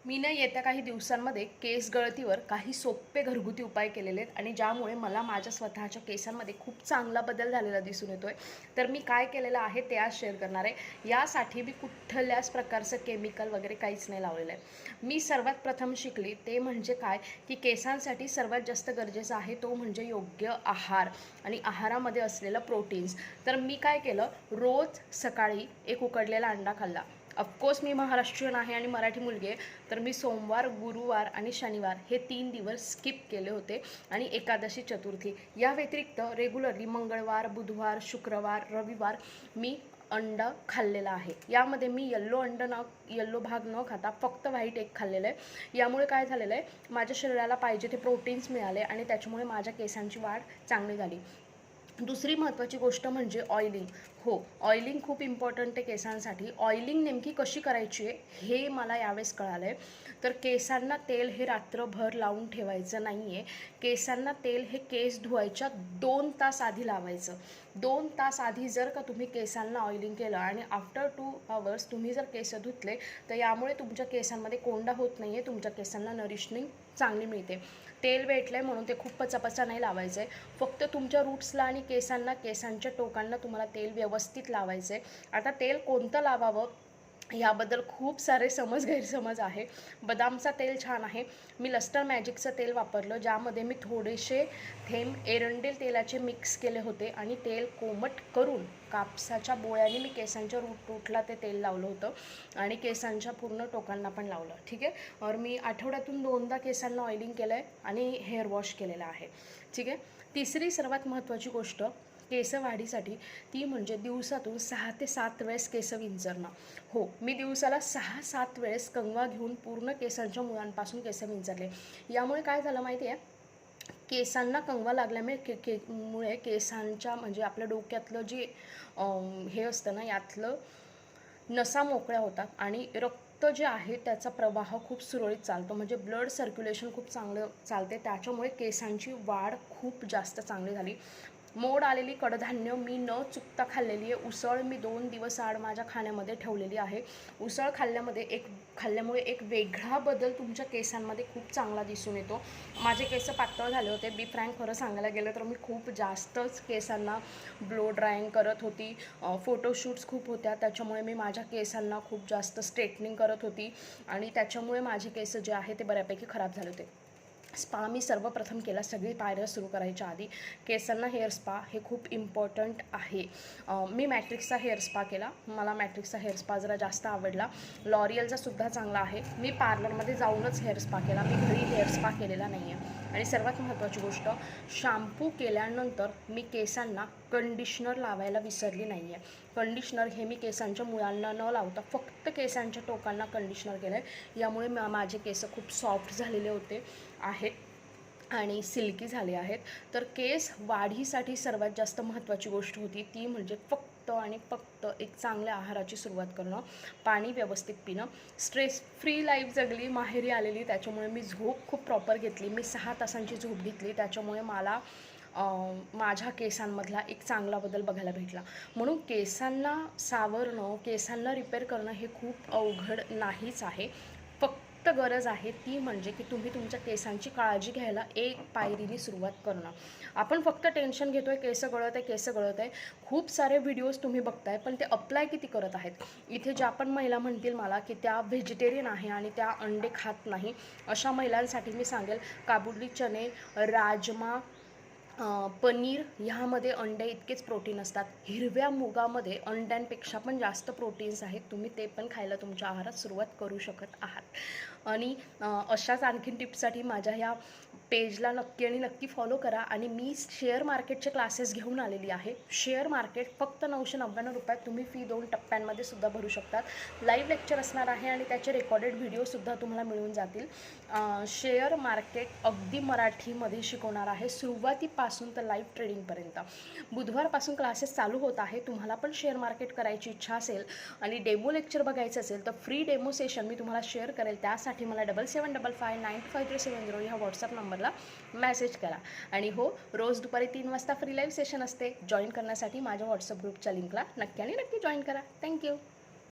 मी ना येत्या काही दिवसांमध्ये केस गळतीवर काही सोपे घरगुती उपाय केलेले आहेत आणि ज्यामुळे मला माझ्या स्वतःच्या केसांमध्ये खूप चांगला बदल झालेला दिसून येतोय. तर मी काय केलेलं आहे ते आज शेअर करणार आहे. यासाठी मी कुठल्याच प्रकारचं केमिकल वगैरे काहीच नाही लावलेलं आहे. मी सर्वात प्रथम शिकली ते म्हणजे काय, की केसांसाठी सर्वात जास्त गरजेचं आहे तो म्हणजे योग्य आहार आणि आहारामध्ये असलेलं प्रोटीन्स. तर मी काय केलं, रोज सकाळी एक उकडलेला अंडा खाल्ला. ऑफकोर्स मी महाराष्ट्रीयन आहे आणि मराठी मुलगी आहे, तर मी सोमवार, गुरुवार आणि शनिवार हे 3 दिवस स्किप केले होते आणि एकादशी चतुर्थी या व्यतिरिक्त रेग्युलरली मंगळवार, बुधवार, शुक्रवार, रविवार मी अंडं खाल्लेलं आहे. यामध्ये मी येल्लो भाग न खाता फक्त व्हाईट एग खाल्लेलं आहे. यामुळे काय झालेलं आहे, माझ्या शरीराला पाहिजे ते प्रोटीन्स मिळाले आणि त्याच्यामुळे माझ्या केसांची वाढ चांगली झाली. दुसरी महत्त्वाची गोष्ट म्हणजे ऑइलिंग. हो, ऑइलिंग खूप इम्पॉर्टंट आहे केसांसाठी. ऑइलिंग नेमकी कशी करायची आहे हे मला यावेळेस कळालं आहे. तर केसांना तेल हे रात्रभर लावून ठेवायचं नाही आहे. केसांना तेल हे केस धुवायच्या 2 तास आधी लावायचं. 2 तास आधी जर का तुम्ही केसांना ऑइलिंग केलं आणि आफ्टर 2 आवर्स तुम्ही जर केस धुतले, तर यामुळे तुमच्या केसांमध्ये कोंडा होत नाही आहे, तुमच्या केसांना नरिशनिंग चांगली मिळते. तेल वेटलं आहे म्हणून ते खूप पचापचा नाही लावायचं आहे. फक्त तुमच्या रूट्सला आणि केसांच्या टोकांना तुम्हाला तेल व्यवस्थित लावायचं आहे. आता तेल कोणतं लावावं याबद्दल खूप सारे गैरसमज आहे. बदामचा तेल छान आहे. मी लस्टर मॅजिकचं तेल वापरलं, ज्यामध्ये मी थोडेसे थेंब एरंडेल तेलाचे मिक्स केले होते आणि तेल कोमट करून कापसाच्या बोळ्याने मी केसांच्या रूटला ते तेल लावलं होतं आणि केसांच्या पूर्ण टोकांना पण लावलं. ठीक आहे. और मी आठवड्यातून 2दा केसांना ऑइलिंग केलं आहे आणि हेअर वॉश केलेलं आहे. ठीक आहे. तिसरी सर्वात महत्त्वाची गोष्ट केस वाढीसाठी ती म्हणजे दिवसातून 6 ते 7 वेळेस केस विंचरणं. हो, मी दिवसाला 6-7 वेळेस कंगवा घेऊन पूर्ण केसांच्या मुळांपासून केस विंचरले. यामुळे काय झालं माहिती आहे, केसांना कंगवा लागल्यामुळे केसांच्या म्हणजे आपल्या डोक्यातलं जे हे असतं ना, यातलं नसा मोकळ्या होतात आणि रक्त जे आहे त्याचा प्रवाह खूप सुरळीत चालतो, म्हणजे ब्लड सर्क्युलेशन खूप चांगलं चालते. त्याच्यामुळे केसांची वाढ खूप जास्त चांगली झाली. मोड आलेली कडधान्य मी न चुकता खाल्लेली आहे. उसळ मी 2 दिवस आड माझ्या खाण्यामध्ये ठेवलेली आहे. उसळ खाल्ल्यामुळे एक वेगळा बदल तुमच्या केसांमध्ये खूप चांगला दिसून येतो. माझे केस पातळ झाले होते. बी फ्रँक खरं सांगायला गेलं तर मी खूप जास्तच केसांना ब्लो ड्रायिंग करत होती. फोटोशूट्स खूप होत्या, त्याच्यामुळे मी माझ्या केसांना खूप जास्त स्ट्रेटनिंग करत होती आणि त्याच्यामुळे माझे केस जे आहे ते बऱ्यापैकी खराब झाले होते. स्पा मी सर्वप्रथम केला सगळी पायऱ्या सुरू करायच्या आधी. केसांना हेअर स्पा हे खूप इम्पॉर्टंट आहे. मी मॅट्रिक्सचा हेअर स्पा केला. मला मॅट्रिक्सचा हेअर स्पा जरा जास्त आवडला. लॉरियलचा सुद्धा चांगला आहे. मी पार्लरमध्ये जाऊनच हेअर स्पा केला, मी घरी हेअर स्पा केलेला नाही आहे. आणि सर्वात महत्त्वाची गोष्ट, शॅम्पू केल्यानंतर मी केसांना कंडिशनर लावायला विसरली नाही आहे. कंडिशनर हे मी केसांच्या मुळांना न लावता फक्त केसांच्या टोकांना कंडिशनर केलं आहे. यामुळे माझे केस खूप सॉफ्ट झालेले आहेत आणि सिल्की झाले आहेत. तर केस वाढीसाठी सर्वात जास्त महत्त्वाची गोष्ट होती ती म्हणजे फक्त आणि फक्त एक चांगल्या आहाराची सुरुवात करणं, पाणी व्यवस्थित पिणं, स्ट्रेस फ्री लाईफ जगली, माहेरी आलेली, त्याच्यामुळे मी झोप खूप प्रॉपर घेतली. मी 6 तासांची झोप घेतली, त्याच्यामुळे मला माझ्या केसांमधला एक चांगला बदल बघायला भेटला. म्हणून केसांना सावरणं, केसांना रिपेअर करणं हे खूप अवघड नाहीच आहे. फक्त गरज आहे ती म्हणजे की तुम्ही तुमच्या केसांची काळजी घ्यायला एक पायरीने सुरुवात करणं. आपण फक्त टेन्शन घेतोय केस गळत आहे. खूप सारे व्हिडिओज तुम्ही बघताय, पण ते अप्लाय किती करत आहेत? इथे ज्या पण महिला म्हणतील मला की त्या व्हेजिटेरियन आहे आणि त्या अंडे खात नाही, अशा महिलांसाठी मी सांगेल काबुली चणे, राजमा, पनीर ह्यामध्ये अंडे इतकेच प्रोटीन असतात. हिरव्या मुगामध्ये अंड्यांपेक्षा पण जास्त प्रोटीन्स आहेत. तुम्ही ते पण खायला तुमच्या आहारात सुरुवात करू शकत आहात. आणि अशाच आणखीन टिप्ससाठी माझ्या ह्या पेजला नक्की फॉलो करा. आणि मी शेअर मार्केटचे क्लासेस घेऊन आलेली आहे. शेअर मार्केट फक्त 999 रुपयात तुम्ही फी 2 टप्प्यांमध्ये सुद्धा भरू शकतात. लाईव्ह लेक्चर असणार आहे आणि त्याचे रेकॉर्डेड व्हिडिओसुद्धा तुम्हाला मिळून जातील. शेअर मार्केट अगदी मराठीमध्ये शिकवणार आहे, सुरुवातीपासून तर लाईव्ह ट्रेडिंगपर्यंत. बुधवारपासून क्लासेस चालू होत आहे. तुम्हाला पण शेअर मार्केट करायची इच्छा असेल आणि डेमो लेक्चर बघायचं असेल तर फ्री डेमो सेशन मी तुम्हाला शेअर करेल. त्यासाठी मला 7755955370 ह्या व्हॉट्सअप नंबरला मेसेज करा. आणि हो, रोज दुपारी 3 वाजता फ्री लाईव्ह सेशन असते. जॉईन करण्यासाठी माझ्या व्हॉट्सअप ग्रुपच्या लिंकला नक्की जॉईन करा. थँक्यू.